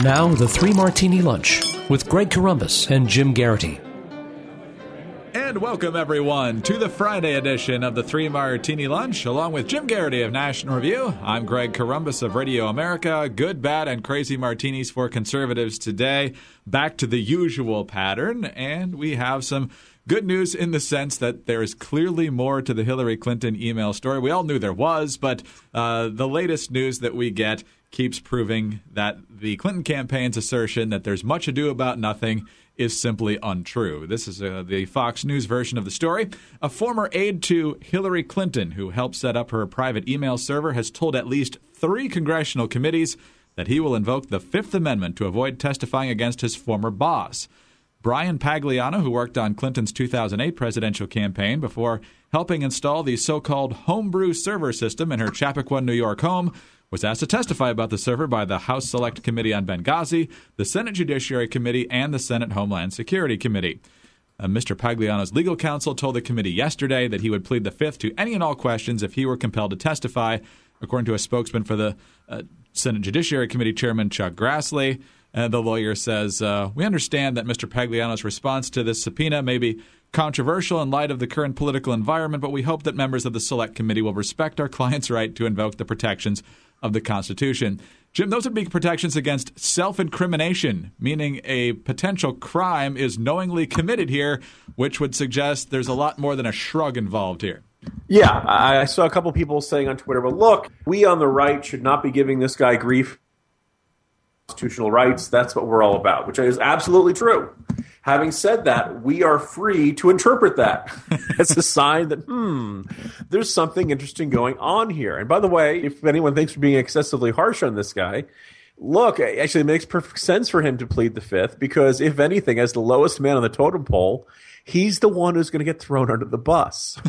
Now, the Three Martini Lunch with Greg Corombos and Jim Garrity. And welcome, everyone, to the Friday edition of the Three Martini Lunch. Along with Jim Garrity of National Review, I'm Greg Corombos of Radio America. Good, bad, and crazy martinis for conservatives today. Back to the usual pattern, and we have some good news in the sense that there is clearly more to the Hillary Clinton email story. We all knew there was, but the latest news that we get keeps proving that the Clinton campaign's assertion that there's much ado about nothing is simply untrue. This is the Fox News version of the story. A former aide to Hillary Clinton, who helped set up her private email server, has told at least 3 congressional committees that he will invoke the Fifth Amendment to avoid testifying against his former boss. Brian Pagliano, who worked on Clinton's 2008 presidential campaign before helping install the so-called homebrew server system in her Chappaqua, New York home, was asked to testify about the server by the House Select Committee on Benghazi, the Senate Judiciary Committee, and the Senate Homeland Security Committee. Mr. Pagliano's legal counsel told the committee yesterday that he would plead the Fifth to any and all questions if he were compelled to testify, according to a spokesman for the Senate Judiciary Committee Chairman Chuck Grassley. The lawyer says, we understand that Mr. Pagliano's response to this subpoena may be controversial in light of the current political environment, but we hope that members of the Select Committee will respect our client's right to invoke the protections of the Constitution. Jim, those would be protections against self-incrimination, meaning a potential crime is knowingly committed here, which would suggest there's a lot more than a shrug involved here. Yeah, I saw a couple people saying on Twitter, well, look, we on the right should not be giving this guy grief. Constitutional rights, that's what we're all about, which is absolutely true. Having said that, we are free to interpret that as a sign that, there's something interesting going on here. And by the way, if anyone thinks we're being excessively harsh on this guy, look, actually it makes perfect sense for him to plead the Fifth because, if anything, as the lowest man on the totem pole, he's the one who's going to get thrown under the bus.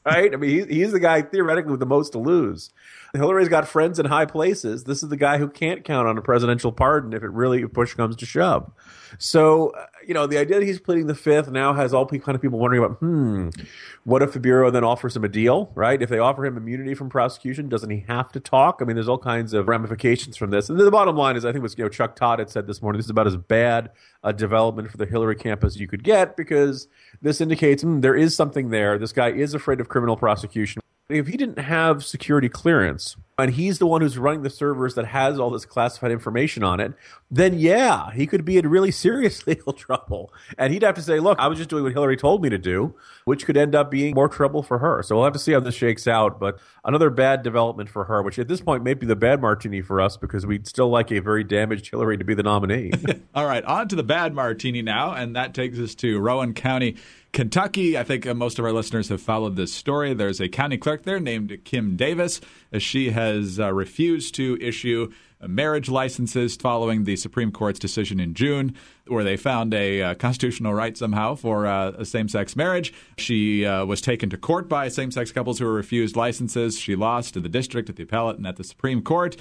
Right? I mean, he's the guy theoretically with the most to lose. Hillary's got friends in high places. This is the guy who can't count on a presidential pardon if push comes to shove. So, the idea that he's pleading the Fifth now has all kind of people wondering about, what if the Bureau then offers him a deal, right? If they offer him immunity from prosecution, doesn't he have to talk? I mean, there's all kinds of ramifications from this. And the bottom line is, I think it was Chuck Todd had said this morning, this is about as bad a development for the Hillary camp as you could get, because this indicates there is something there. This guy is afraid of criminal prosecution. If he didn't have security clearance, and he's the one who's running the servers that has all this classified information on it, then yeah, he could be in really serious legal trouble. And he'd have to say, look, I was just doing what Hillary told me to do, which could end up being more trouble for her. So we'll have to see how this shakes out. But another bad development for her, which at this point may be the bad martini for us, because we'd still like a very damaged Hillary to be the nominee. All right, on to the bad martini now, and that takes us to Rowan County, Kentucky. I think most of our listeners have followed this story. There's a county clerk there named Kim Davis. She has refused to issue marriage licenses following the Supreme Court's decision in June, where they found a constitutional right somehow for a same-sex marriage. She was taken to court by same-sex couples who were refused licenses. She lost to the district, at the appellate, and at the Supreme Court.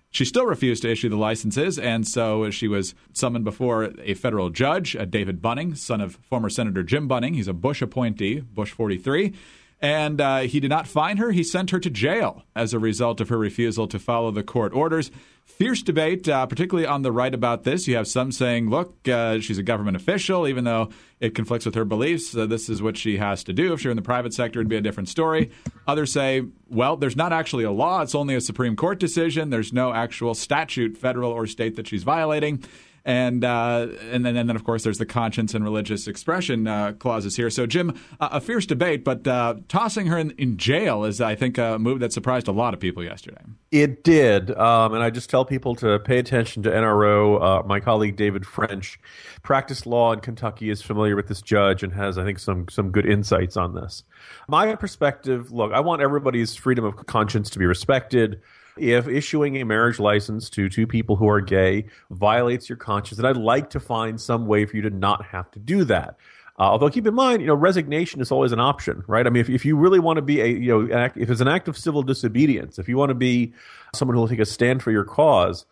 She still refused to issue the licenses, and so she was summoned before a federal judge, David Bunning, son of former Senator Jim Bunning. He's a Bush appointee, Bush 43. And he did not fine her. He sent her to jail as a result of her refusal to follow the court orders. Fierce debate, particularly on the right about this. You have some saying, look, she's a government official, even though it conflicts with her beliefs. This is what she has to do. If she were in the private sector, it'd be a different story. Others say, well, there's not actually a law. It's only a Supreme Court decision. There's no actual statute, federal or state, that she's violating. And then, of course, there's the conscience and religious expression clauses here. So, Jim, a fierce debate, but tossing her in jail is, I think, a move that surprised a lot of people yesterday. It did. And I just tell people to pay attention to NRO. My colleague David French practiced law in Kentucky, is familiar with this judge, and has, I think, some good insights on this. My perspective, look, I want everybody's freedom of conscience to be respected. If issuing a marriage license to two people who are gay violates your conscience, then I'd like to find some way for you to not have to do that. Although keep in mind, resignation is always an option, right? I mean, if you really want to be if it's an act of civil disobedience, if you want to be someone who will take a stand for your cause,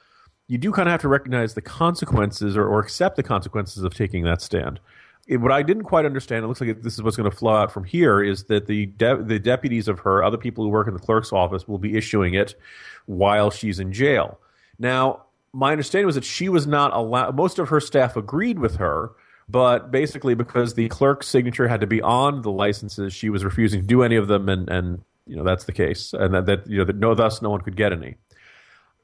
you do kind of have to recognize the consequences or accept the consequences of taking that stand. What I didn't quite understand, it looks like this is what's going to flow out from here, is that the deputies of her, other people who work in the clerk's office, will be issuing it while she's in jail. Now, My understanding was that she was not allowed, most of her staff agreed with her, but basically because the clerk's signature had to be on the licenses, she was refusing to do any of them, and that's the case, and thus no one could get any.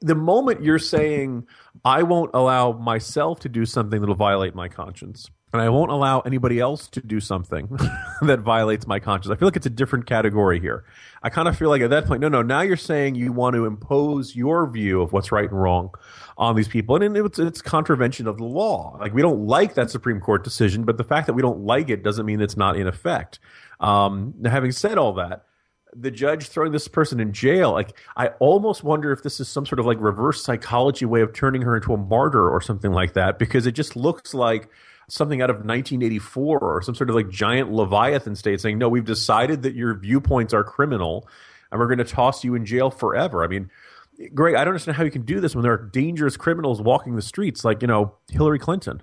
The moment you're saying, I won't allow myself to do something that'll violate my conscience, and I won't allow anybody else to do something that violates my conscience, I feel like it's a different category here. I kind of feel like at that point, no, now you're saying you want to impose your view of what's right and wrong on these people, and it's contravention of the law. Like, we don't like that Supreme Court decision, but the fact that we don't like it doesn't mean it's not in effect. Now, having said all that, the judge throwing this person in jail, like, I almost wonder if this is some sort of like reverse psychology way of turning her into a martyr or something like that, because it just looks like something out of 1984 or some sort of like giant Leviathan state saying, no, we've decided that your viewpoints are criminal and we're going to toss you in jail forever. I mean, Greg, I don't understand how you can do this when there are dangerous criminals walking the streets like, Hillary Clinton.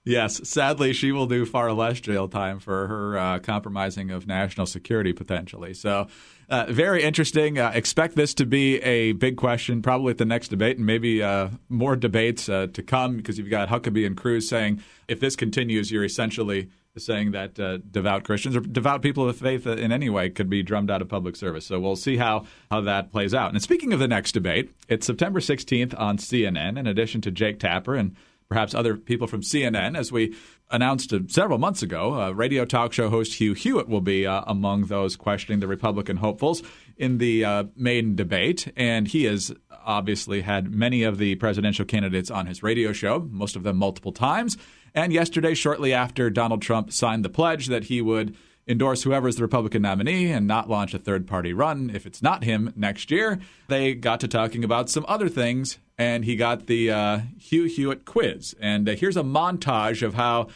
Yes, sadly, she will do far less jail time for her compromising of national security potentially. So very interesting. Expect this to be a big question probably at the next debate, and maybe more debates to come, because you've got Huckabee and Cruz saying if this continues, you're essentially saying that devout Christians or devout people of faith in any way could be drummed out of public service. So we'll see how that plays out. And speaking of the next debate, it's September 16th on CNN, in addition to Jake Tapper and perhaps other people from CNN. As we announced several months ago, radio talk show host Hugh Hewitt will be among those questioning the Republican hopefuls in the maiden debate. And he has obviously had many of the presidential candidates on his radio show, most of them multiple times. And yesterday, shortly after Donald Trump signed the pledge that he would endorse whoever is the Republican nominee and not launch a third-party run if it's not him next year, they got to talking about some other things, and he got the Hugh Hewitt quiz. And here's a montage of how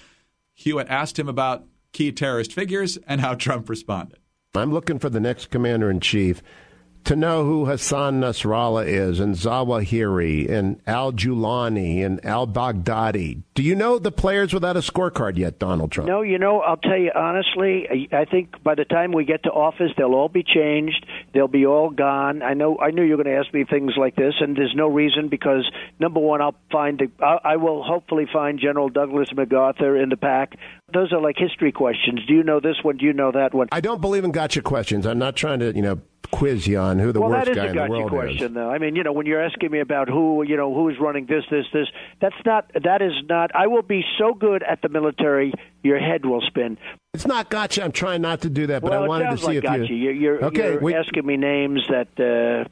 Hewitt asked him about key terrorist figures and how Trump responded. I'm looking for the next commander-in-chief to know who Hassan Nasrallah is, and Zawahiri, and al-Julani, and al-Baghdadi. Do you know the players without a scorecard yet, Donald Trump? No, I'll tell you honestly, I think by the time we get to office, they'll all be changed. They'll be all gone. I knew you were going to ask me things like this, and there's no reason, because, number one, I will hopefully find General Douglas MacArthur in the pack. Those are like history questions. Do you know this one? Do you know that one? I don't believe in gotcha questions. I'm not trying to, quiz you on who the worst guy in the world is. Well, that is a gotcha question, though. I mean, when you're asking me about who is running this, that is not. I will be so good at the military, your head will spin. It's not gotcha. I'm trying not to do that, but I wanted to see like if gotcha. You're asking me names that,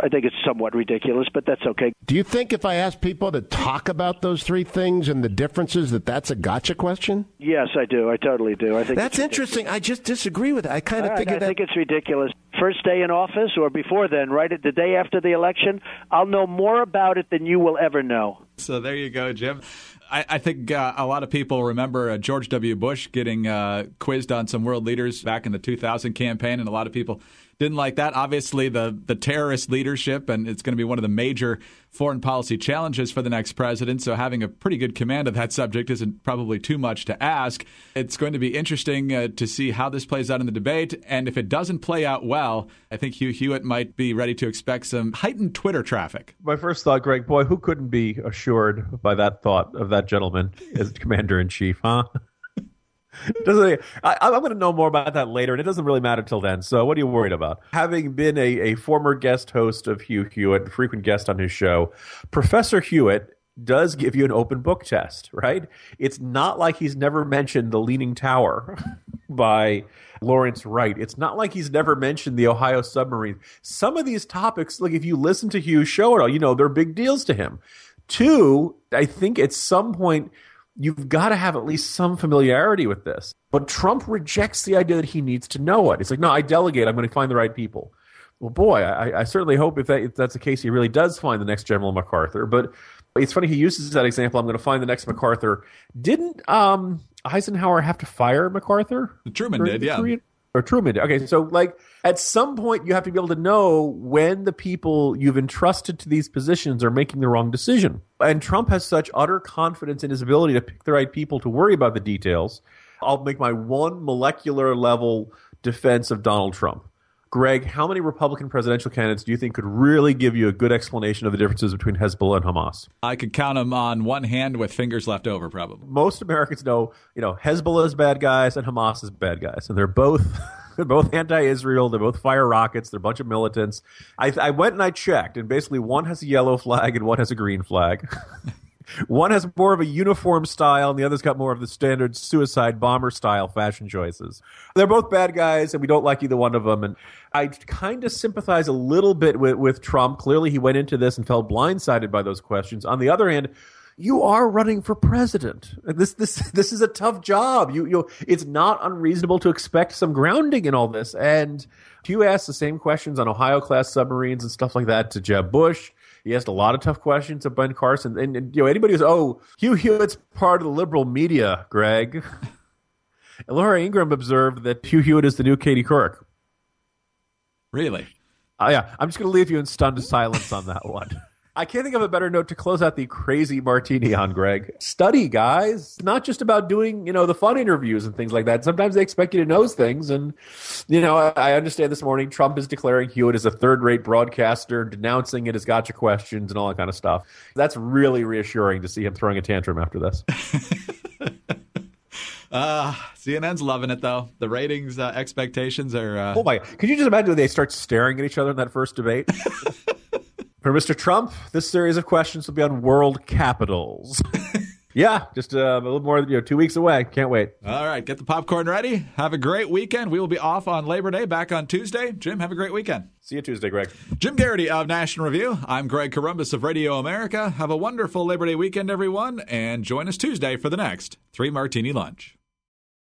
I think it's somewhat ridiculous, but that's okay. Do you think if I ask people to talk about those three things and the differences, that's a gotcha question? Yes, I do. I totally do. I think that's interesting. I just disagree with it. I kind of figured that. I think it's ridiculous. First day in office or before then, right at the day after the election, I'll know more about it than you will ever know. So there you go, Jim. I think a lot of people remember George W. Bush getting quizzed on some world leaders back in the 2000 campaign, and a lot of people didn't like that. Obviously, the terrorist leadership, and it's going to be one of the major foreign policy challenges for the next president. So having a pretty good command of that subject isn't probably too much to ask. It's going to be interesting to see how this plays out in the debate. And if it doesn't play out well, I think Hugh Hewitt might be ready to expect some heightened Twitter traffic. My first thought, Greg, boy, who couldn't be assured by that thought of that gentleman as commander-in-chief, huh? I'm going to know more about that later, and it doesn't really matter till then. So what are you worried about? Having been a former guest host of Hugh Hewitt, frequent guest on his show, Professor Hewitt does give you an open book test, right? It's not like he's never mentioned The Leaning Tower by Lawrence Wright. It's not like he's never mentioned the Ohio submarine. Some of these topics, like if you listen to Hugh's show at all, they're big deals to him. Two, I think at some point you've got to have at least some familiarity with this. But Trump rejects the idea that he needs to know it. It's like, no, I delegate. I'm going to find the right people. Well, boy, I certainly hope if that's the case, he really does find the next General MacArthur. But it's funny he uses that example. I'm going to find the next MacArthur. Didn't Eisenhower have to fire MacArthur? Truman did, yeah. Or Truman did. Okay, so at some point you have to be able to know when the people you've entrusted to these positions are making the wrong decision. And Trump has such utter confidence in his ability to pick the right people to worry about the details. I'll make my one molecular level defense of Donald Trump. Greg, how many Republican presidential candidates do you think could really give you a good explanation of the differences between Hezbollah and Hamas? I could count them on one hand with fingers left over, probably. Most Americans know, Hezbollah is bad guys and Hamas is bad guys, and they're both anti-Israel. They both fire rockets. They're a bunch of militants. I went and I checked, and basically one has a yellow flag and one has a green flag. One has more of a uniform style, and the other's got more of the standard suicide bomber style fashion choices. They're both bad guys, and we don't like either one of them. And I kind of sympathize a little bit with Trump. Clearly, he went into this and felt blindsided by those questions. On the other hand, you are running for president. This is a tough job. It's not unreasonable to expect some grounding in all this. And you ask the same questions on Ohio-class submarines and stuff like that to Jeb Bush. He asked a lot of tough questions of Ben Carson. And anybody who's, Hugh Hewitt's part of the liberal media, Greg. And Laura Ingraham observed that Hugh Hewitt is the new Katie Couric. Really? Yeah. I'm just going to leave you in stunned silence on that one. I can't think of a better note to close out the crazy martini on, Greg. Study, guys. It's not just about doing, the fun interviews and things like that. Sometimes they expect you to know things. And, I understand this morning Trump is declaring Hewitt as a third-rate broadcaster, denouncing it as gotcha questions and all that kind of stuff. That's really reassuring to see him throwing a tantrum after this. CNN's loving it, though. The ratings expectations are... Oh, my. Could you just imagine when they start staring at each other in that first debate? For Mr. Trump, this series of questions will be on world capitals. Yeah, just a little more than 2 weeks away. Can't wait. All right, get the popcorn ready. Have a great weekend. We will be off on Labor Day, back on Tuesday. Jim, have a great weekend. See you Tuesday, Greg. Jim Garrity of National Review. I'm Greg Corombos of Radio America. Have a wonderful Labor Day weekend, everyone, and join us Tuesday for the next 3 Martini Lunch.